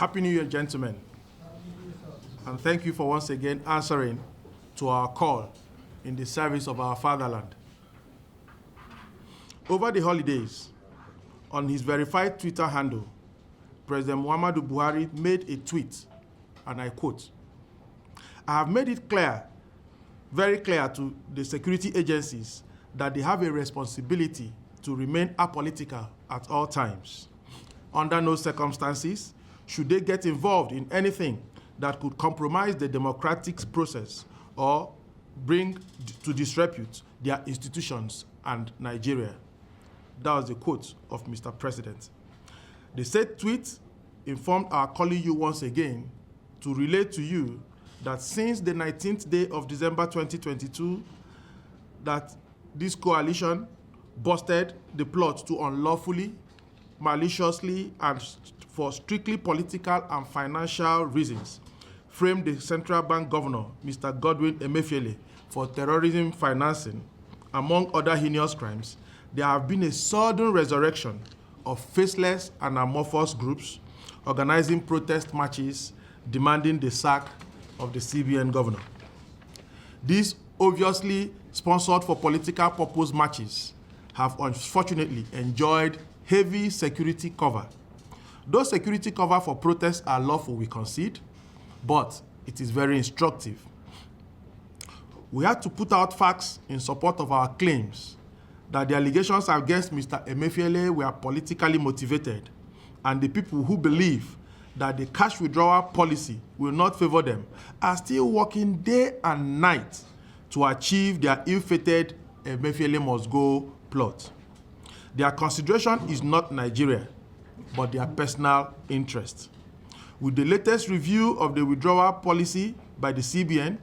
Happy New Year, gentlemen. And thank you for once again answering to our call in the service of our fatherland. Over the holidays, on his verified Twitter handle, President Muhammadu Buhari made a tweet, and I quote, "I have made it clear, very clear to the security agencies that they have a responsibility to remain apolitical at all times. Under no circumstances should they get involved in anything that could compromise the democratic process or bring to disrepute their institutions and Nigeria." That was the quote of Mr. President. The said tweet informed our calling you once again to relate to you that since the 19th day of December 2022, that this coalition busted the plot to unlawfully, maliciously, and for strictly political and financial reasons framed the central bank governor, Mr. Godwin Emefiele, for terrorism financing, among other heinous crimes. There have been a sudden resurrection of faceless and amorphous groups organizing protest marches demanding the sack of the CBN governor. These obviously sponsored for political purpose marches have unfortunately enjoyed heavy security cover. Those security cover for protests are lawful, we concede, but it is very instructive. We had to put out facts in support of our claims that the allegations against Mr. Emefiele were politically motivated, and the people who believe that the cash withdrawal policy will not favor them are still working day and night to achieve their ill-fated Emefiele must go plot. Their consideration is not Nigeria, but their personal interest. With the latest review of the withdrawal policy by the CBN,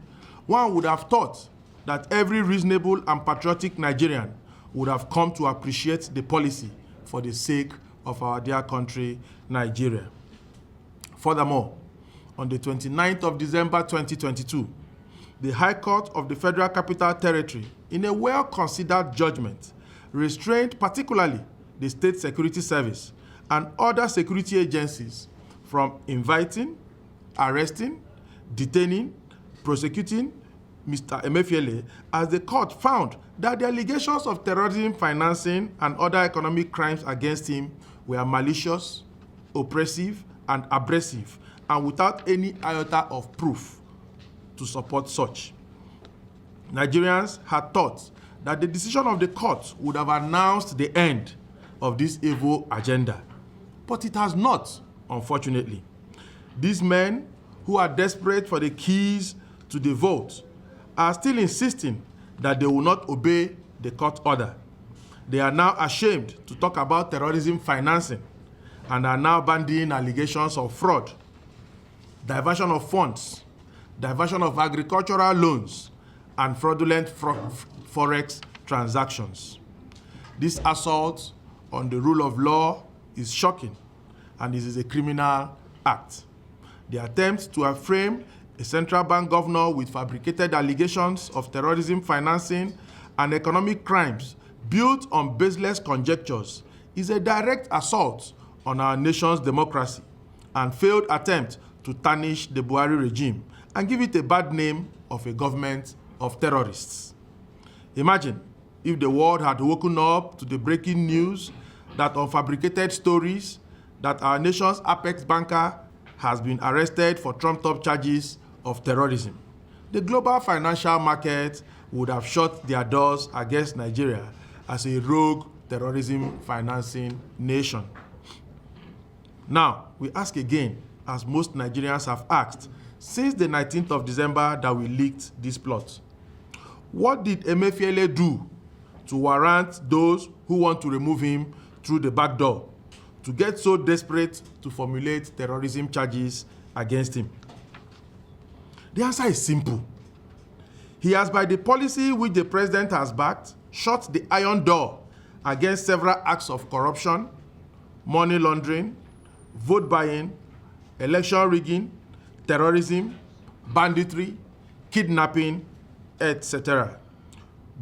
one would have thought that every reasonable and patriotic Nigerian would have come to appreciate the policy for the sake of our dear country, Nigeria. Furthermore, on the 29th of December 2022, the High Court of the Federal Capital Territory, in a well-considered judgment, restrained particularly the State Security Service and other security agencies from inviting, arresting, detaining, prosecuting Mr. Emefiele, as the court found that the allegations of terrorism financing and other economic crimes against him were malicious, oppressive, and abrasive, and without any iota of proof to support such. Nigerians had thought that the decision of the court would have announced the end of this evil agenda, but it has not, unfortunately. These men, who are desperate for the keys to the vote, are still insisting that they will not obey the court order. They are now ashamed to talk about terrorism financing and are now bandying allegations of fraud, diversion of funds, diversion of agricultural loans, and fraudulent forex transactions. This assault on the rule of law is shocking, and this is a criminal act. The attempt to frame a central bank governor with fabricated allegations of terrorism financing and economic crimes built on baseless conjectures is a direct assault on our nation's democracy and failed attempt to tarnish the Buhari regime and give it a bad name of a government of terrorists. Imagine if the world had woken up to the breaking news that on fabricated stories that our nation's apex banker has been arrested for trumped-up charges of terrorism. The global financial market would have shut their doors against Nigeria as a rogue terrorism financing nation. Now, we ask again, as most Nigerians have asked, since the 19th of December that we leaked this plot, what did Emefiele do to warrant those who want to remove him through the back door to get so desperate to formulate terrorism charges against him? The answer is simple. He has, by the policy which the president has backed, shut the iron door against several acts of corruption, money laundering, vote buying, election rigging, terrorism, banditry, kidnapping, etc.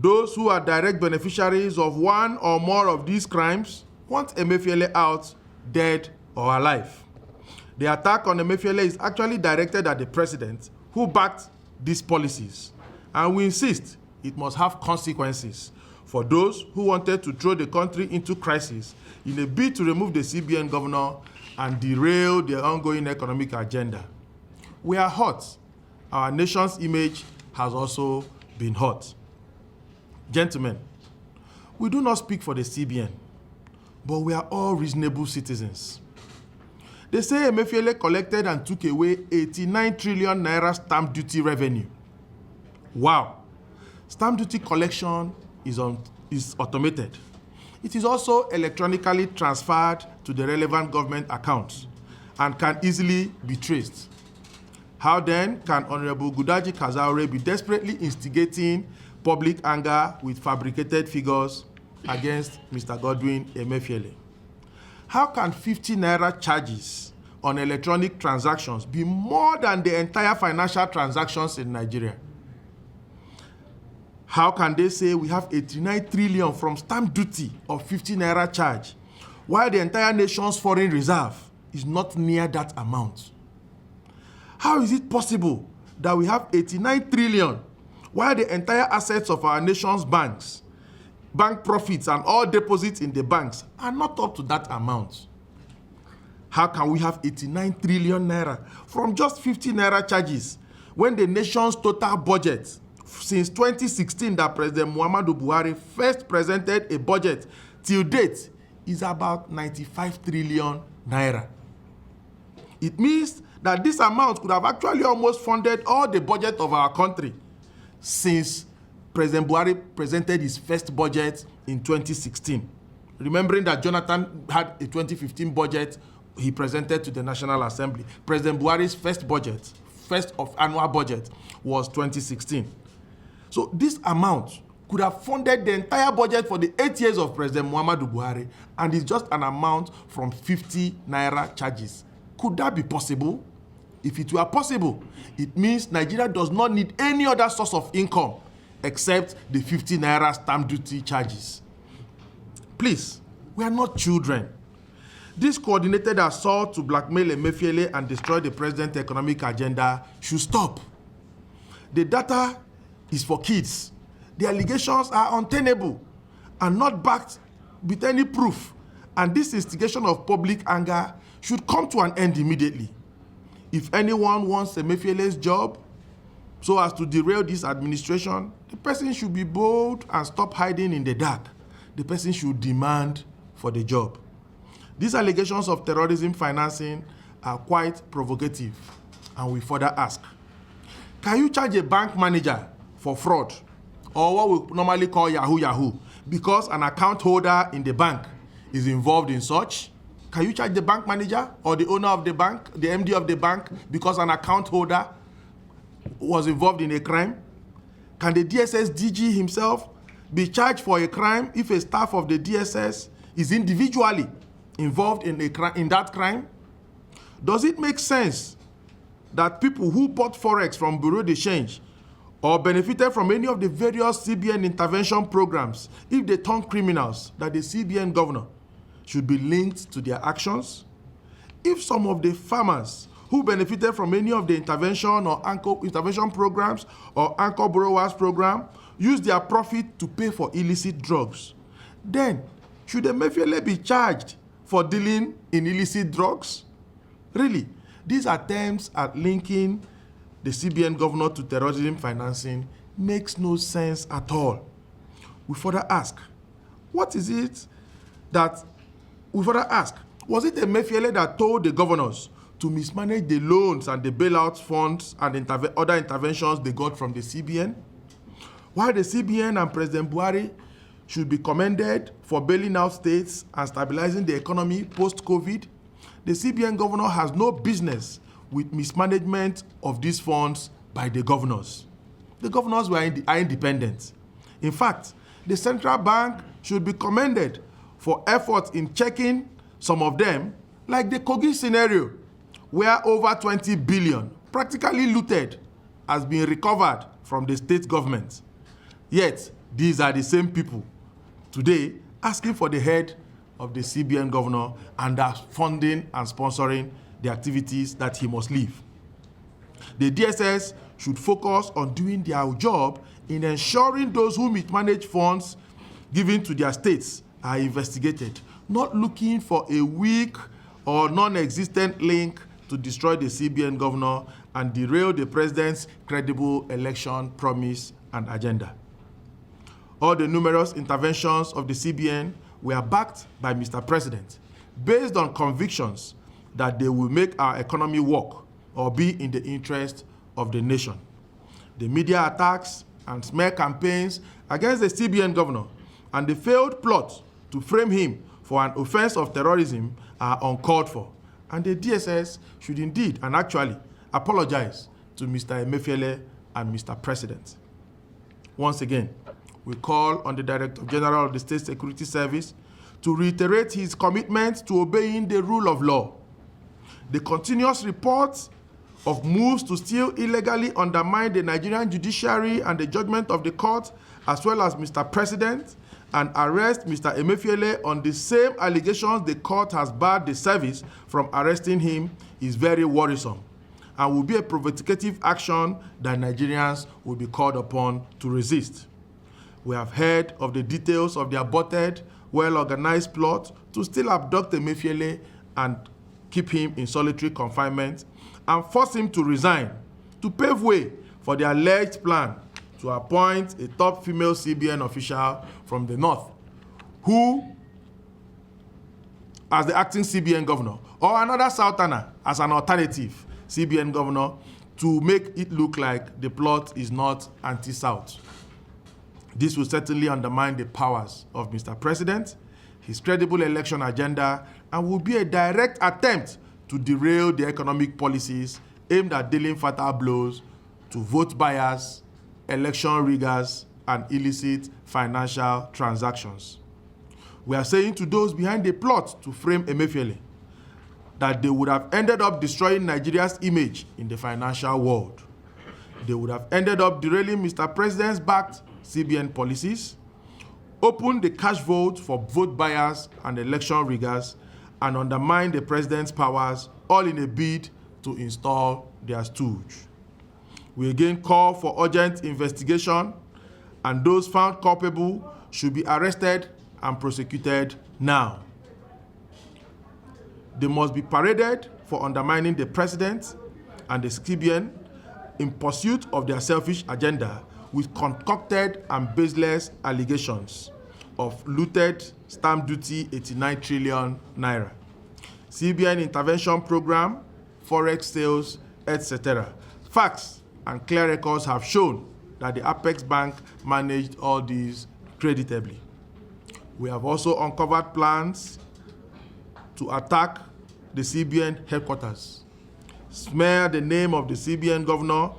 Those who are direct beneficiaries of one or more of these crimes want Emefiele out, dead or alive. The attack on Emefiele is actually directed at the president who backed these policies, and we insist it must have consequences for those who wanted to throw the country into crisis in a bid to remove the CBN governor and derail their ongoing economic agenda. We are hot. Our nation's image has also been hot. Gentlemen, we do not speak for the CBN, but we are all reasonable citizens. They say Emefiele collected and took away 89 trillion naira stamp duty revenue. Wow. Stamp duty collection is automated. It is also electronically transferred to the relevant government accounts and can easily be traced. How then can Honorable Gudaji Kazaure be desperately instigating public anger with fabricated figures against Mr. Godwin Emefiele? How can 50 naira charges on electronic transactions be more than the entire financial transactions in Nigeria? How can they say we have 89 trillion from stamp duty of 50 naira charge, while the entire nation's foreign reserve is not near that amount? How is it possible that we have 89 trillion, while the entire assets of our nation's banks, bank profits and all deposits in the banks are not up to that amount? How can we have 89 trillion naira from just 50 naira charges when the nation's total budget since 2016 that President Muhammadu Buhari first presented a budget till date is about 95 trillion naira? It means that this amount could have actually almost funded all the budget of our country since President Buhari presented his first budget in 2016. Remembering that Jonathan had a 2015 budget he presented to the National Assembly. President Buhari's first annual budget was 2016. So this amount could have funded the entire budget for the 8 years of President Muhammadu Buhari, and it's just an amount from 50 naira charges. Could that be possible? If it were possible, it means Nigeria does not need any other source of income except the 50 naira stamp duty charges. Please, we are not children. This coordinated assault to blackmail Emefiele and destroy the president's economic agenda should stop. The data is for kids. The allegations are untenable and not backed with any proof, and this instigation of public anger should come to an end immediately. If anyone wants Emefiele's job so as to derail this administration, the person should be bold and stop hiding in the dark. The person should demand for the job. These allegations of terrorism financing are quite provocative, and we further ask, can you charge a bank manager for fraud, or what we normally call Yahoo, because an account holder in the bank is involved in such? Can you charge the bank manager or the owner of the bank, the MD of the bank, because an account holder was involved in a crime? Can the DSS DG himself be charged for a crime if a staff of the DSS is individually involved in that crime? Does it make sense that people who bought Forex from Bureau de Change or benefited from any of the various CBN intervention programs, if they turn criminals, that the CBN governor should be linked to their actions? If some of the farmers who benefited from any of the intervention or anchor intervention programs or anchor borrowers program use their profit to pay for illicit drugs, then should Emefiele be charged for dealing in illicit drugs? Really, these attempts at linking the CBN governor to terrorism financing makes no sense at all. We further ask, was it Emefiele that told the governors to mismanage the loans and the bailout funds and other interventions they got from the CBN? While the CBN and President Buhari should be commended for bailing out states and stabilizing the economy post-COVID, the CBN governor has no business with mismanagement of these funds by the governors. The governors are independent. In fact, the central bank should be commended for efforts in checking some of them, like the Kogi scenario, where over 20 billion, practically looted, has been recovered from the state government. Yet, these are the same people today asking for the head of the CBN governor and are funding and sponsoring the activities that he must leave. The DSS should focus on doing their job in ensuring those who mismanage funds given to their states are investigated, not looking for a weak or non-existent link to destroy the CBN governor and derail the president's credible election promise and agenda. All the numerous interventions of the CBN were backed by Mr. President, based on convictions that they will make our economy work or be in the interest of the nation. The media attacks and smear campaigns against the CBN governor and the failed plot to frame him for an offense of terrorism are uncalled for, and the DSS should indeed and actually apologize to Mr. Emefiele and Mr. President. Once again, we call on the Director General of the State Security Service to reiterate his commitment to obeying the rule of law. The continuous reports of moves to still illegally undermine the Nigerian judiciary and the judgment of the court, as well as Mr. President, and arrest Mr. Emefiele on the same allegations the court has barred the service from arresting him is very worrisome and will be a provocative action that Nigerians will be called upon to resist. We have heard of the details of the aborted, well-organized plot to still abduct Emefiele and keep him in solitary confinement and force him to resign to pave way for the alleged plan to appoint a top female CBN official from the north, who, as the acting CBN governor, or another southerner as an alternative CBN governor, to make it look like the plot is not anti-South. This will certainly undermine the powers of Mr. President, his credible election agenda, and will be a direct attempt to derail the economic policies aimed at dealing fatal blows to vote buyers, election riggers, and illicit financial transactions. We are saying to those behind the plot to frame Emefiele that they would have ended up destroying Nigeria's image in the financial world. They would have ended up derailing Mr. President's backed CBN policies, opened the cash vote for vote buyers and election riggers, and undermine the president's powers, all in a bid to install their stooge. We again call for urgent investigation, and those found culpable should be arrested and prosecuted now. They must be paraded for undermining the president and the CBN in pursuit of their selfish agenda with concocted and baseless allegations of looted stamp duty 89 trillion naira, CBN intervention program, forex sales, etc. Facts and clear records have shown that the Apex Bank managed all these creditably. We have also uncovered plans to attack the CBN headquarters, smear the name of the CBN governor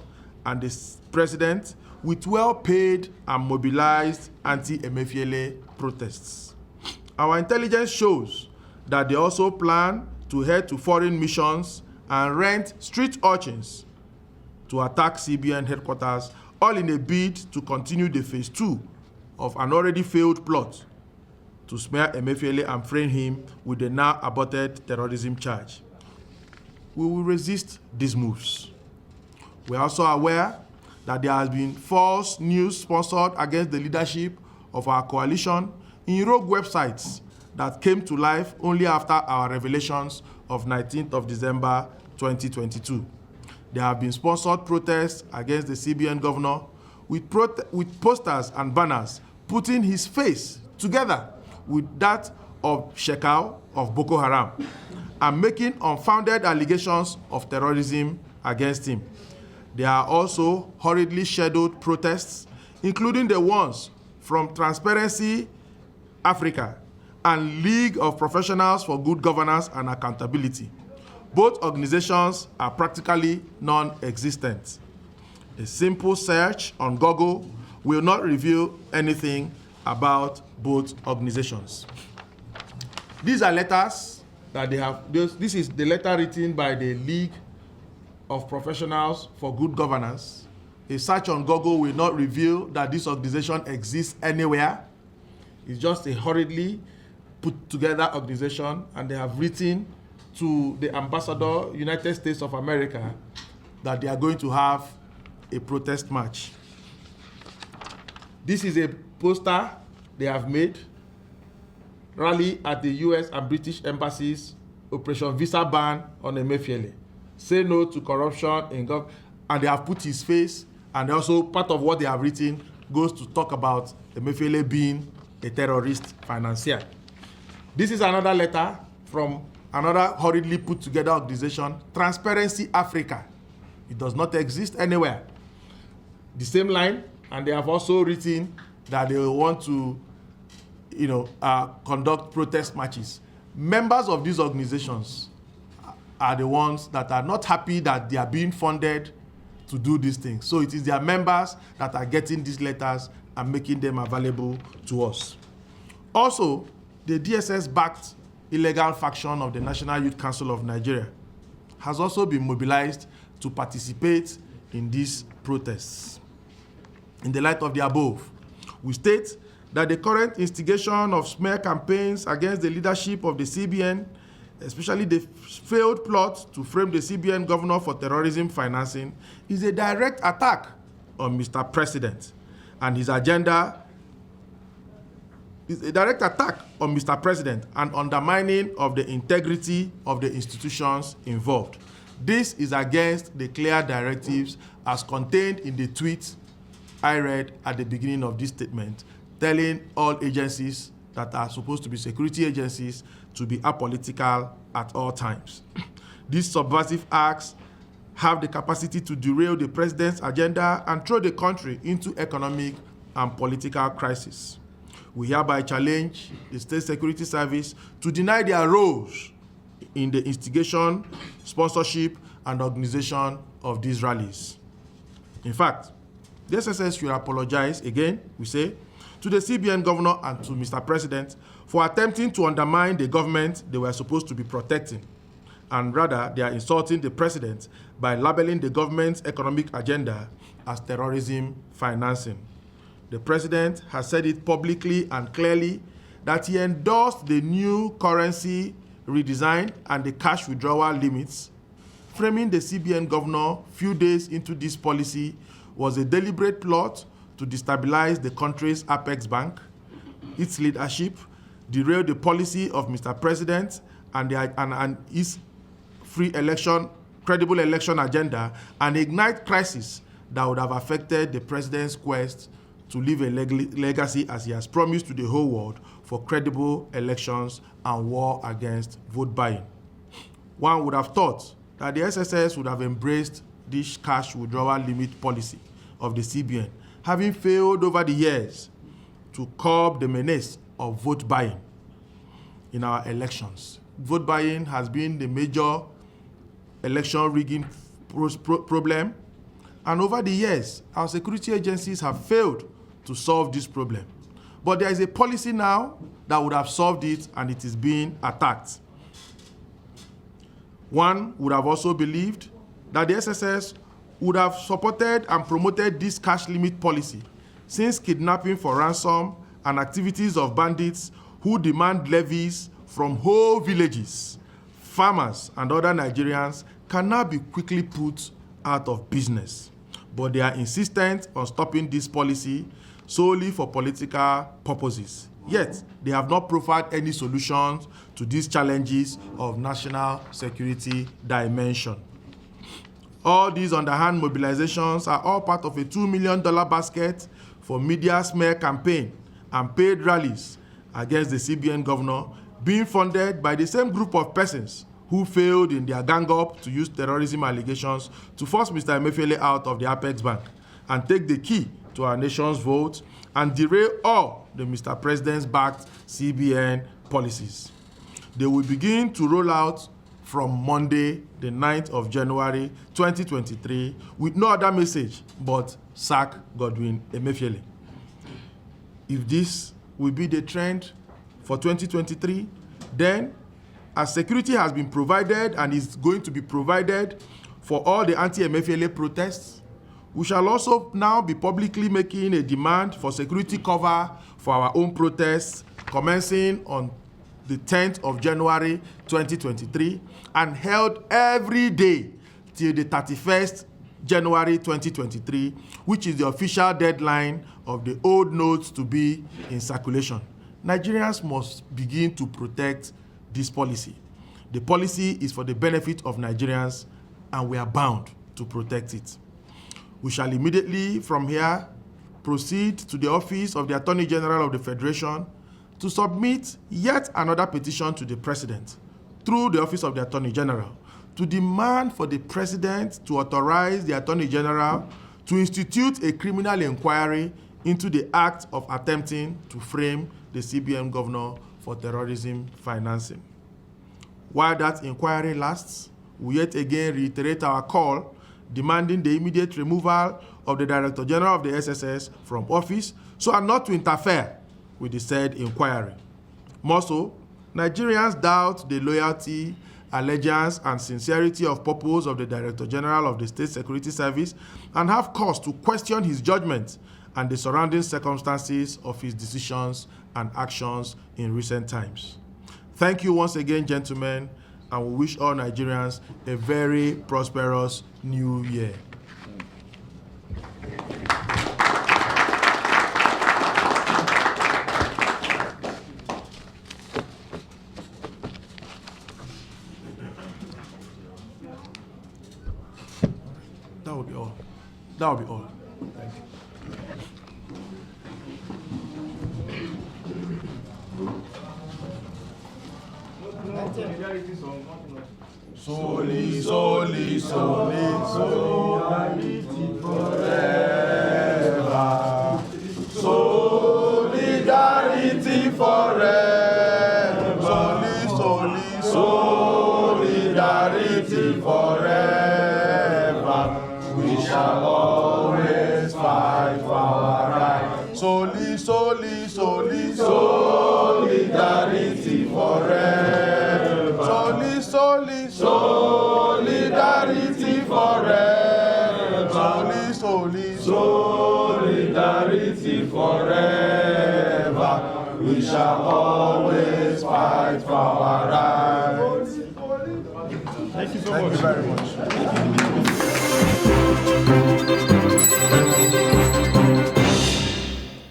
and the president with well-paid and mobilized anti-Emefiele protests. Our intelligence shows that they also plan to head to foreign missions and rent street urchins to attack CBN headquarters, all in a bid to continue the phase 2 of an already failed plot to smear Emefiele and frame him with the now aborted terrorism charge. We will resist these moves. We are also aware that there has been false news sponsored against the leadership of our coalition in rogue websites that came to life only after our revelations of 19th of December 2022. There have been sponsored protests against the CBN governor with posters and banners putting his face together with that of Shekau of Boko Haram and making unfounded allegations of terrorism against him. There are also hurriedly scheduled protests, including the ones from Transparency Africa and League of Professionals for Good Governance and Accountability. Both organizations are practically non-existent. A simple search on Google will not reveal anything about both organizations. These are letters that they have. This is the letter written by the League of Professionals for Good Governance. A search on Google will not reveal that this organization exists anywhere. It's just a hurriedly put together organization, and they have written to the ambassador, United States of America, that they are going to have a protest march. This is a poster they have made. Rally at the US and British embassies, Operation Visa Ban on Emefiele. Say no to corruption in government. And they have put his face, and also part of what they have written goes to talk about Emefiele being a terrorist financier. This is another letter from another hurriedly put together organization, Transparency Africa. It does not exist anywhere. The same line, and they have also written that they want to, conduct protest marches. Members of these organizations are the ones that are not happy that they are being funded to do these things. So it is their members that are getting these letters and making them available to us. Also, the DSS-backed illegal faction of the National Youth Council of Nigeria has also been mobilized to participate in these protests. In the light of the above, we state that the current instigation of smear campaigns against the leadership of the CBN, especially the failed plot to frame the CBN governor for terrorism financing, is a direct attack on Mr. President, and his agenda is a direct attack on Mr. President and undermining of the integrity of the institutions involved. This is against the clear directives as contained in the tweet I read at the beginning of this statement, telling all agencies that are supposed to be security agencies to be apolitical at all times. These subversive acts have the capacity to derail the president's agenda and throw the country into economic and political crisis. We hereby challenge the State Security Service to deny their roles in the instigation, sponsorship, and organization of these rallies. In fact, the SSS should apologize again, we say, to the CBN governor and to Mr. President for attempting to undermine the government they were supposed to be protecting. And rather, they are insulting the president by labeling the government's economic agenda as terrorism financing. The president has said it publicly and clearly that he endorsed the new currency redesign and the cash withdrawal limits. Framing the CBN governor few days into this policy was a deliberate plot to destabilize the country's apex bank, its leadership, derail the policy of Mr. President and his free election, credible election agenda, and ignite crisis that would have affected the president's quest to leave a legacy, as he has promised to the whole world, for credible elections and war against vote buying. One would have thought that the SSS would have embraced this cash withdrawal limit policy of the CBN, having failed over the years to curb the menace of vote buying in our elections. Vote buying has been the major election rigging problem, and over the years, our security agencies have failed to solve this problem. But there is a policy now that would have solved it, and it is being attacked. One would have also believed that the SSS would have supported and promoted this cash limit policy, since kidnapping for ransom and activities of bandits who demand levies from whole villages, farmers, and other Nigerians can now be quickly put out of business. But they are insistent on stopping this policy solely for political purposes. Yet, they have not proffered any solutions to these challenges of national security dimension. All these underhand mobilizations are all part of a $2 million basket for media smear campaign and paid rallies against the CBN governor, being funded by the same group of persons who failed in their gang-up to use terrorism allegations to force Mr. Emefiele out of the Apex Bank and take the key to our nation's vote and derail all the Mr. President's backed CBN policies. They will begin to roll out from Monday, the 9th of January 2023, with no other message but sack Godwin Emefiele. If this will be the trend for 2023, then as security has been provided and is going to be provided for all the anti-Emefiele protests, we shall also now be publicly making a demand for security cover for our own protests commencing on the 10th of January 2023 and held every day till the 31st January 2023, which is the official deadline of the old notes to be in circulation. Nigerians must begin to protect this policy. The policy is for the benefit of Nigerians, and we are bound to protect it. We shall immediately from here proceed to the office of the Attorney General of the Federation to submit yet another petition to the President through the office of the Attorney General to demand for the President to authorize the Attorney General to institute a criminal inquiry into the act of attempting to frame the CBN governor for terrorism financing. While that inquiry lasts, we yet again reiterate our call demanding the immediate removal of the Director General of the SSS from office so as not to interfere with the said inquiry. More so, Nigerians doubt the loyalty, allegiance, and sincerity of purpose of the Director General of the State Security Service and have cause to question his judgment and the surrounding circumstances of his decisions and actions in recent times. Thank you once again, gentlemen, and we wish all Nigerians a very prosperous new year. That will be all. That will be all. Thank you. Soli, soli, soli, solidarity forever. Solidarity forever. Soli, soli, solidarity forever. We shall always fight for our rights. Soli, soli, soli, solidarity forever. Soli, soli, solidarity forever. Soli, soli, solidarity forever. We shall always fight for our rights. Thank you so much. Thank you very much.